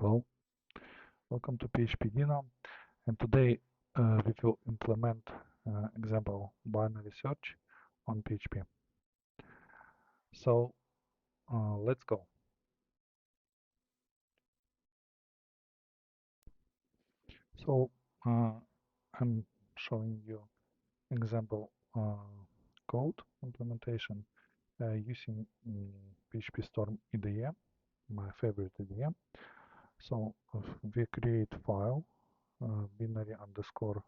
Hello, welcome to PHP Dino, and today we will implement example binary search on PHP. So let's go. So I'm showing you example code implementation using PHP Storm IDE, my favorite IDE. So we create file binary underscore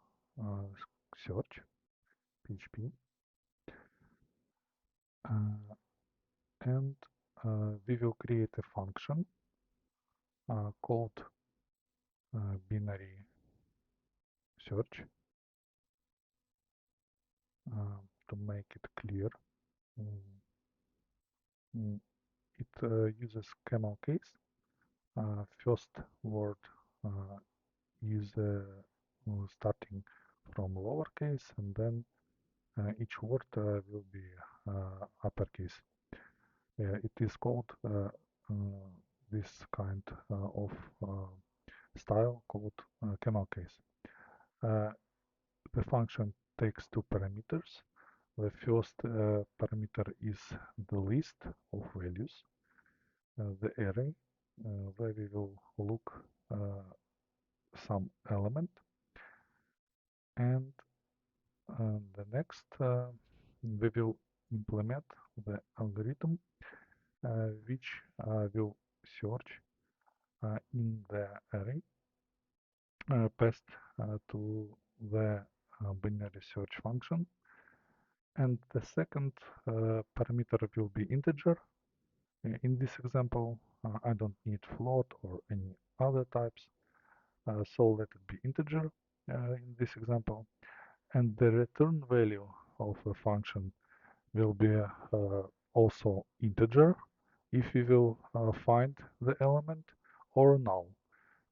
search PHP. And we will create a function called binary search to make it clear. It uses camel case. First word is starting from lowercase, and then each word will be uppercase. It is called this kind of style called camel case. The function takes two parameters. The first parameter is the list of values, the array, where we will look some element, and the next we will implement the algorithm which will search in the array passed to the binary search function, and the second parameter will be integer. In this example, I don't need float or any other types, so let it be integer in this example, and the return value of the function will be also integer if we will find the element, or null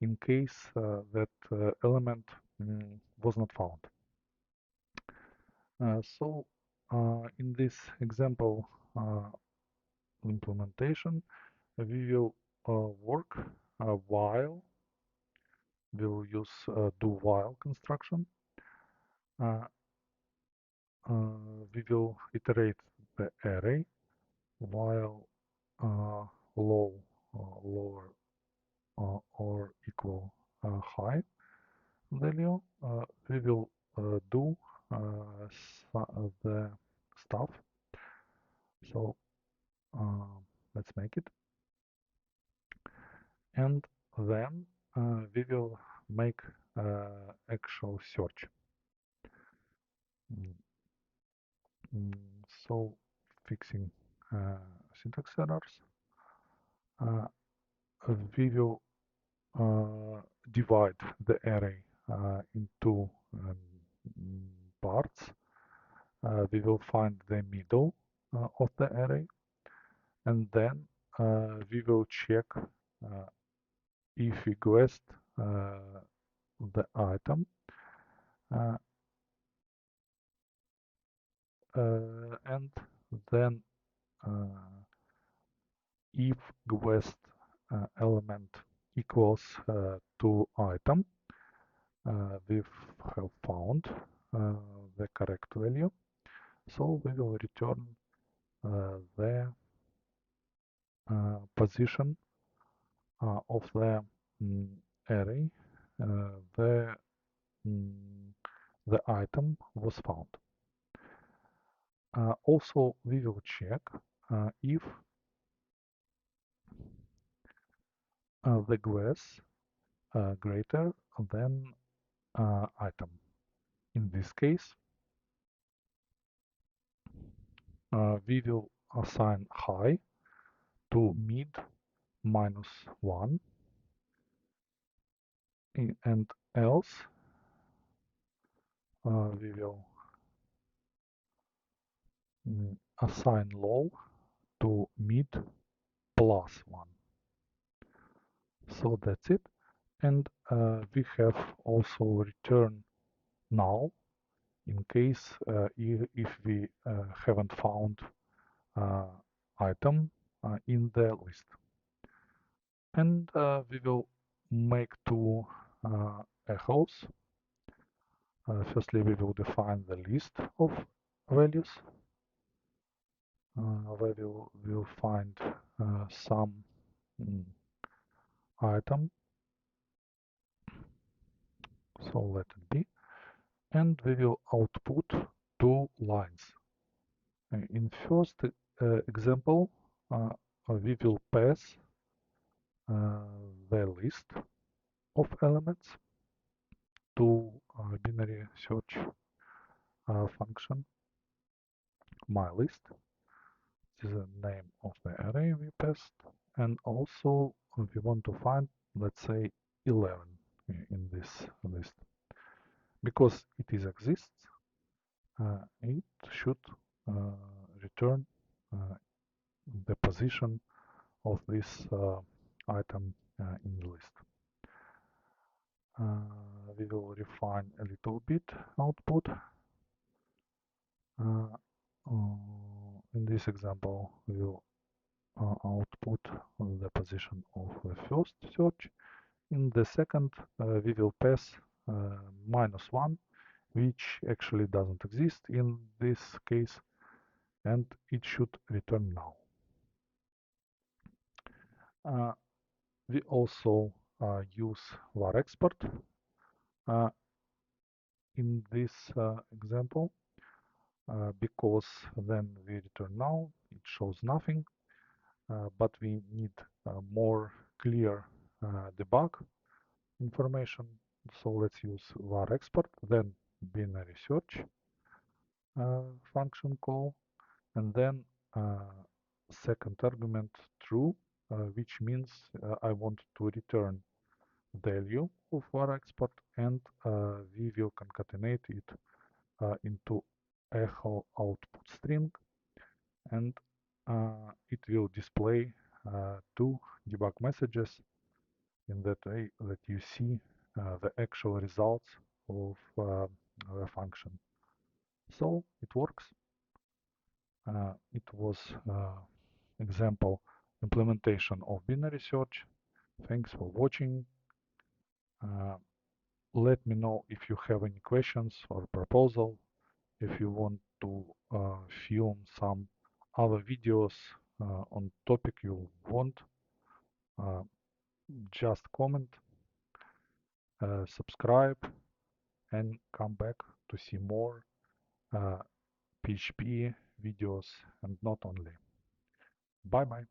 in case that element was not found. So in this example implementation, we will work while we will use do while construction. We will iterate the array while low, lower or equal high value. We will do the stuff. So let's make it. And then we will make actual search. So fixing syntax errors, we will divide the array into parts. We will find the middle of the array, and then we will check if we guessed the item, and then if guessed element equals to item, we have found the correct value, so we will return the position of the array where the item was found. Also, we will check if the guess greater than item. In this case, we will assign high to mid -1, and else we will assign low to mid +1. So that's it. And we have also return null in case if we haven't found item in the list. And we will make two echoes. Firstly, we will define the list of values where we will find some item, so let it be, and we will output two lines. In first example, we will pass the list of elements to binary search function mylist. This is the name of the array we passed, and also we want to find, let's say, 11 in this list. Because it exists, it should return the position of this item in the list. We will refine a little bit output. In this example, we will output the position of the first search. In the second, we will pass -1, which actually doesn't exist in this case, and it should return null. We also use var export in this example because then we return null, it shows nothing, but we need more clear debug information. So let's use var export, then binary search function call, and then second argument true, which means I want to return value of var export, and we will concatenate it into echo output string, and it will display two debug messages. In that way that you see the actual results of the function. So it works. It was example implementation of binary search. Thanks for watching. Let me know if you have any questions or proposal. If you want to film some other videos on topic you want, just comment, subscribe, and come back to see more PHP videos, and not only. Bye bye.